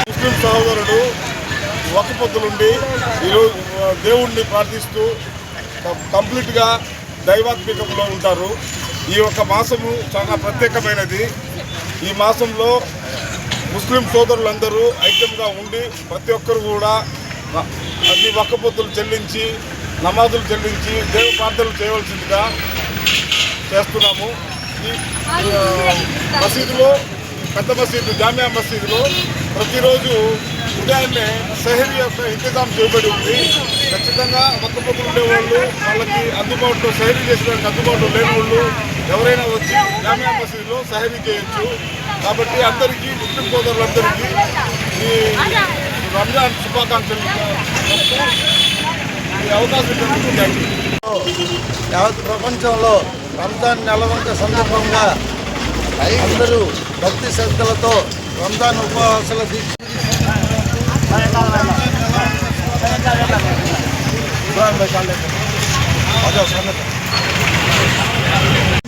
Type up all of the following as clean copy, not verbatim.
ముస్లిం సహోదరుడు ఒక్క పొద్దులుండి ఈరోజు దేవుణ్ణి ప్రార్థిస్తూ కంప్లీట్గా దైవాత్మికంలో ఉంటారు. ఈ యొక్క మాసము చాలా ప్రత్యేకమైనది. ఈ మాసంలో ముస్లిం సోదరులందరూ ఐక్యంగా ఉండి ప్రతి ఒక్కరు కూడా అన్ని ఒక్క పొద్దులు చెల్లించి నమాజులు చెల్లించి దేవ ప్రార్థనలు చేయవలసిందిగా చేస్తున్నాము. ఈ మసీదులో పెద్ద మసీదు జామియా మసీదులో ప్రతిరోజు ఉదయాన్నే సెహరీ యొక్క ఇంతజాం చేయబడి ఉంది. ఖచ్చితంగా ఒక్క పొద్దులు ఉండేవాళ్ళు వాళ్ళకి అందుబాటులో సెహరీ చేసేదానికి అందుబాటులో లేని వాళ్ళు ఎవరైనా వచ్చి జామియా మసీదులో సెహరీ చేయొచ్చు. కాబట్టి అందరికీ ముస్లిం సోదరులందరికీ ఈ రంజాన్ శుభాకాంక్షలు ఈ అవకాశం యావత్ ప్రపంచంలో రంజాన్ నెలవంక సందర్భంగా అందరూ భక్తి శ్రద్ధలతో రంజాన్ ఉపవాసాల దీక్ష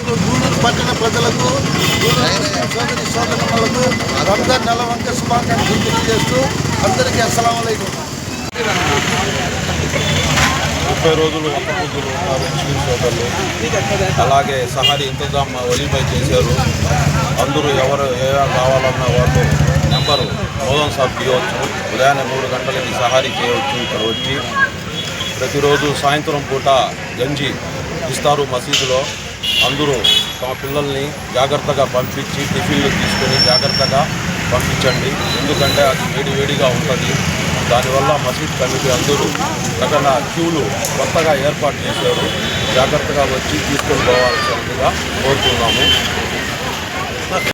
గూడూరు పట్టణ ప్రజలకు సోదరి సోదరులకు రంజాన్ నెలవంక శుభాకాంక్షలు తెలియజేస్తూ అందరికీ అస్సలాము అలైకుం. 30 రోజులు ఒక్క పొద్దులు ఉన్నారు ముస్లిం సోదరులు. అలాగే సహారీ ఇంతజాం వలీపై చేశారు. అందరూ ఎవరు ఏ కావాలన్నా వాళ్ళు నెంబరు మోదన్ సాబ్ తీయవచ్చు. ఉదయాన్నే 3 గంటలకి సహారీ చేయవచ్చు. ఇక్కడ వచ్చి ప్రతిరోజు సాయంత్రం పూట గంజి ఇస్తారు మసీదులో. అందరూ తమ పిల్లల్ని జాగ్రత్తగా పంపించి టిఫిన్లు తీసుకొని జాగ్రత్తగా పంపించండి. ఎందుకంటే అది వేడిగా ఉంటుంది. దానివల్ల మసీద్ కమిటీ అందరూ రకరకాల క్యూలు కొత్తగా ఏర్పాటు చేశారు. జాగ్రత్తగా వచ్చి తీసుకొని పోవాల్సిందిగా కోరుతున్నాము.